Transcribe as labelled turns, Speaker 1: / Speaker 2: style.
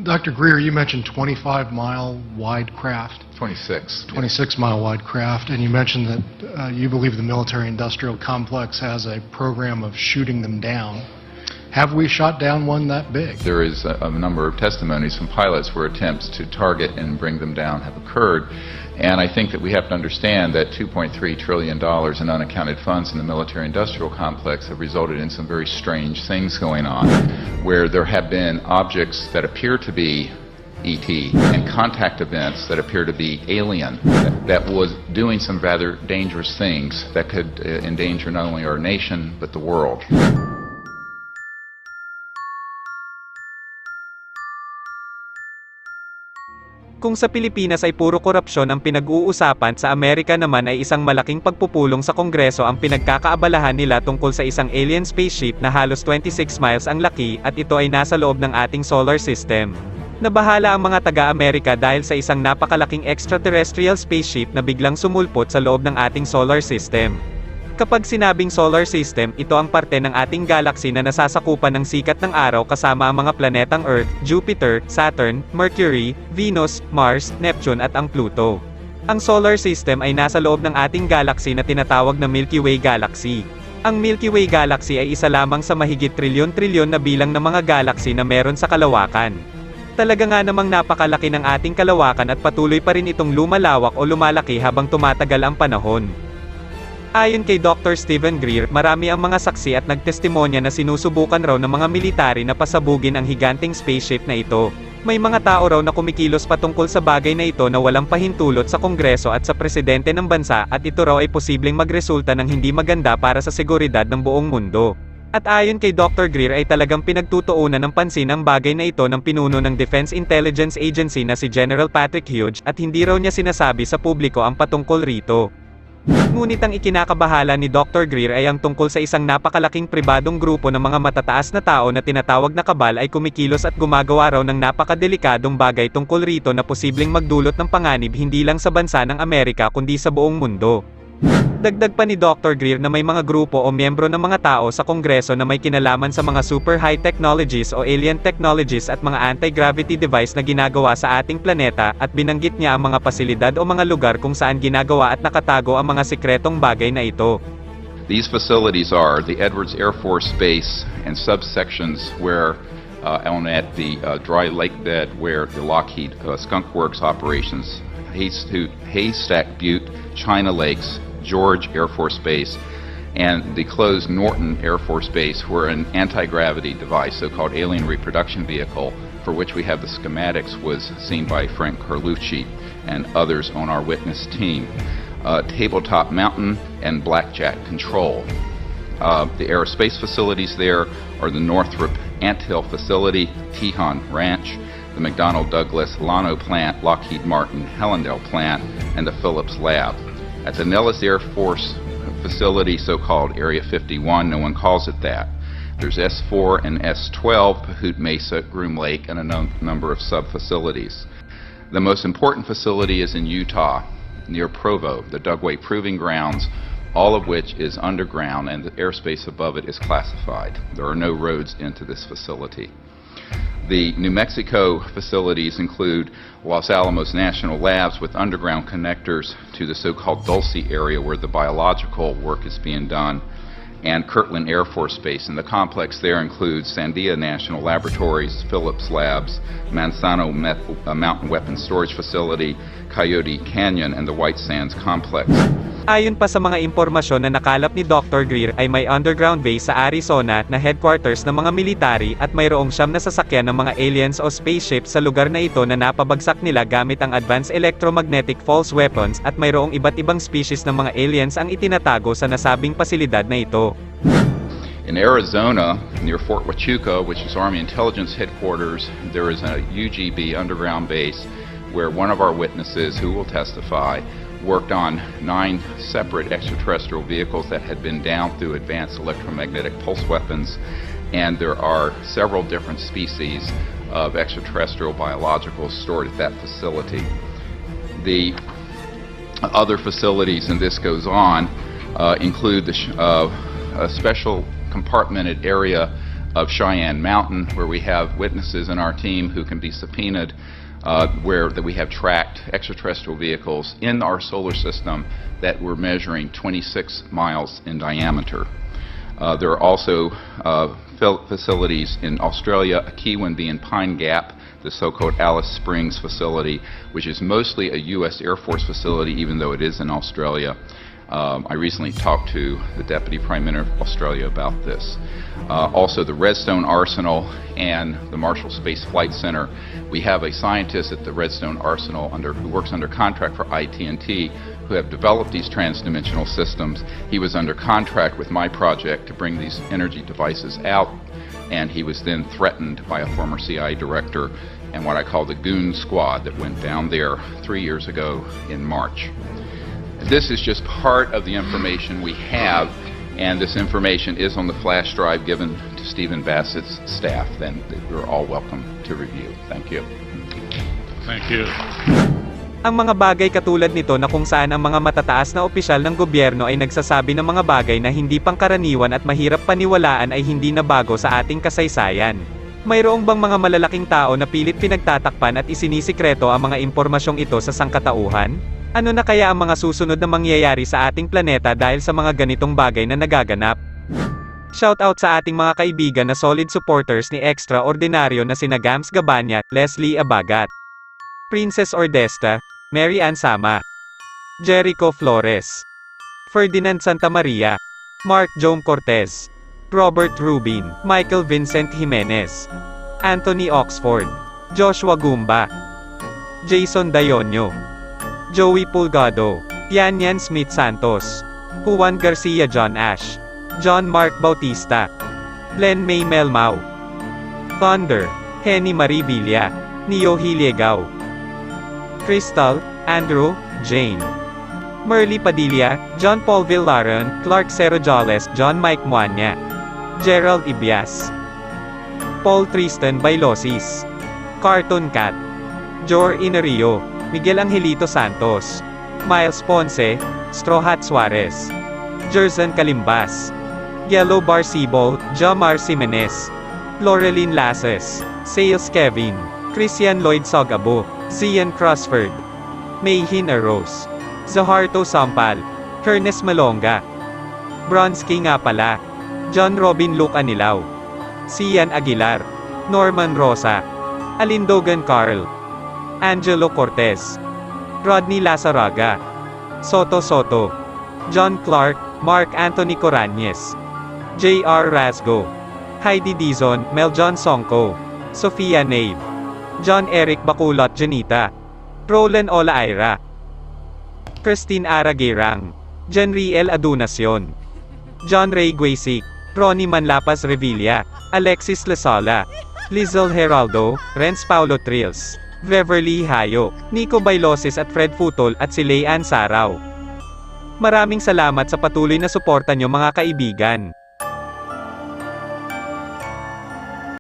Speaker 1: Dr. Greer, you mentioned 25-mile wide craft.
Speaker 2: 26.
Speaker 1: Mile wide craft, and you mentioned that you believe the military-industrial complex has a program of shooting them down. Have we shot down one that big?
Speaker 2: There is a number of testimonies from pilots where attempts to target and bring them down have occurred. And I think that we have to understand that $2.3 trillion in unaccounted funds in the military-industrial complex have resulted in some very strange things going on, where there have been objects that appear to be ET and contact events that appear to be alien, that was doing some rather dangerous things that could endanger not only our nation but the world.
Speaker 3: Kung sa Pilipinas ay puro korupsyon ang pinag-uusapan, sa Amerika naman ay isang malaking pagpupulong sa Kongreso ang pinagkakaabalahan nila tungkol sa isang alien spaceship na halos 26 miles ang laki at ito ay nasa loob ng ating solar system. Nabahala ang mga taga-Amerika dahil sa isang napakalaking extraterrestrial spaceship na biglang sumulpot sa loob ng ating solar system. Kapag sinabing solar system, ito ang parte ng ating galaxy na nasasakupan ng sikat ng araw kasama ang mga planetang Earth, Jupiter, Saturn, Mercury, Venus, Mars, Neptune at ang Pluto. Ang solar system ay nasa loob ng ating galaxy na tinatawag na Milky Way Galaxy. Ang Milky Way Galaxy ay isa lamang sa mahigit trilyon-trilyon na bilang ng mga galaxy na meron sa kalawakan. Talaga nga namang napakalaki ng ating kalawakan at patuloy pa rin itong lumalawak o lumalaki habang tumatagal ang panahon. Ayon kay Dr. Stephen Greer, marami ang mga saksi at nagtestimonya na sinusubukan raw ng mga military na pasabugin ang Higanteng Spaceship na ito. May mga tao raw na kumikilos patungkol sa bagay na ito na walang pahintulot sa Kongreso at sa presidente ng bansa, at ito raw ay posibleng magresulta ng hindi maganda para sa seguridad ng buong mundo. At ayon kay Dr. Greer ay talagang pinagtutuunan ng pansin ang bagay na ito ng pinuno ng Defense Intelligence Agency na si General Patrick Hughes, at hindi raw niya sinasabi sa publiko ang patungkol rito. Ngunit ang ikinakabahala ni Dr. Greer ay ang tungkol sa isang napakalaking pribadong grupo ng mga matataas na tao na tinatawag na kabal ay kumikilos at gumagawa raw ng napakadelikadong bagay tungkol rito na posibleng magdulot ng panganib hindi lang sa bansa ng Amerika kundi sa buong mundo. Dagdag pa ni Dr. Greer na may mga grupo o miyembro ng mga tao sa Kongreso na may kinalaman sa mga super high technologies o alien technologies at mga anti-gravity device na ginagawa sa ating planeta, at binanggit niya ang mga pasilidad o mga lugar kung saan ginagawa at nakatago ang mga sikretong bagay na ito.
Speaker 2: These facilities are the Edwards Air Force Base and subsections where at the dry lake bed where the Lockheed Skunk Works operations, Haystack Butte, China Lakes, George Air Force Base, and the closed Norton Air Force Base, where an anti-gravity device, so-called alien reproduction vehicle, for which we have the schematics, was seen by Frank Carlucci and others on our witness team. Tabletop Mountain and Blackjack Control. The aerospace facilities there are the Northrop Anthill Facility, Tejon Ranch, the McDonnell Douglas Llano Plant, Lockheed Martin Hellendale Plant, and the Phillips Lab. At the Nellis Air Force Facility, so-called Area 51, no one calls it that. There's S4 and S12, Pahoot Mesa, Groom Lake, and a number of sub-facilities. The most important facility is in Utah, near Provo, the Dugway Proving Grounds, all of which is underground, and the airspace above it is classified. There are no roads into this facility. The New Mexico facilities include Los Alamos National Labs with underground connectors to the so-called Dulce area where the biological work is being done, and Kirtland Air Force Base. And the complex there includes Sandia National Laboratories, Phillips Labs, Manzano Mountain Weapons Storage Facility, Coyote Canyon, and the White Sands Complex.
Speaker 3: Ayon pa sa mga impormasyon na nakalap ni Dr. Greer ay may underground base sa Arizona na headquarters ng mga military, at mayroong 9 na sasakyan ng mga aliens o spaceships sa lugar na ito na napabagsak nila gamit ang advanced electromagnetic pulse weapons, at mayroong iba't ibang species ng mga aliens ang itinatago sa nasabing pasilidad na ito.
Speaker 2: In Arizona, near Fort Huachuca, which is Army Intelligence Headquarters, there is a UGB underground base where one of our witnesses who will testify worked on 9 separate extraterrestrial vehicles that had been down through advanced electromagnetic pulse weapons, and there are several different species of extraterrestrial biologicals stored at that facility. The other facilities, and this goes on, include a special compartmented area of Cheyenne Mountain, where we have witnesses in our team who can be subpoenaed, where that we have tracked extraterrestrial vehicles in our solar system that were measuring 26 miles in diameter. There are also facilities in Australia, a key one being Pine Gap, the so-called Alice Springs facility, which is mostly a U.S. Air Force facility, even though it is in Australia. I recently talked to the Deputy Prime Minister of Australia about this. Also, the Redstone Arsenal and the Marshall Space Flight Center. We have a scientist at the Redstone Arsenal who works under contract for IT&T, who have developed these transdimensional systems. He was under contract with my project to bring these energy devices out, and he was then threatened by a former CIA director and what I call the goon squad that went down there 3 years ago in March. This is just part of the information we have, and this information is on the flash drive given to Stephen Bassett's staff. Then you're all welcome to review. Thank you.
Speaker 4: Thank you.
Speaker 3: Ang mga bagay katulad nito na kung saan ang mga matataas na opisyal ng gobyerno ay nagsasabi ng mga bagay na hindi pangkaraniwan at mahirap paniwalaan ay hindi na bago sa ating kasaysayan. Mayroong bang mga malalaking tao na pilit pinagtatakpan at isinisikreto ang mga impormasyong ito sa sangkatauhan? Ano na kaya ang mga susunod na mangyayari sa ating planeta dahil sa mga ganitong bagay na nagaganap? Shoutout sa ating mga kaibigan na solid supporters ni Ekstra Ordinaryo na sina Gams Gabanya, Leslie Abagat, Princess Ordesta, Mary Ann Sama, Jericho Flores, Ferdinand Santamaria, Mark Jome Cortez, Robert Rubin, Michael Vincent Jimenez, Anthony Oxford, Joshua Gumba, Jason Dayonyo, Joey Pulgado, Yanyan Smith Santos, Juan Garcia John Ash, John Mark Bautista, Len May Melmau, Thunder, Henny Marie Villa, Neo Hiligao, Crystal, Andrew, Jane, Merly Padilla, John Paul Villaron, Clark Cerojales, John Mike Muanya, Gerald Ibias, Paul Tristan Bailosis, Cartoon Cat, Jor Inario, Miguel Angelito Santos, Miles Ponce, Straw Hat Suarez, Jerzan Kalimbas, Yellow Bar Sibol, Jamar Simenez, Loreline Lases, Sales Kevin, Christian Lloyd Sogabo, Zian Crossford, Mayhin Arose, Zaharto Sampal, Hernes Malonga, Bronski nga pala, John Robin Luke Anilaw, Sian Aguilar, Norman Rosa, Alindogan Carl, Angelo Cortez, Rodney Lazaraga, Soto Soto, John Clark, Mark Anthony Corañez, J.R. Rasgo, Heidi Dizon, Mel John Songko, Sofia Nave, John Eric Baculot Janita, Roland Olaira, Christine Aragerang, Jenriel Adunacion, John Ray Guisic, Ronnie Manlapas Revilla, Alexis Lasola, Lizelle Heraldo, Renz Paulo Trills, Beverly Hayo, Nico Bailosis at Fred Futol at si Leanne Saraw. Maraming salamat sa patuloy na suporta nyo mga kaibigan.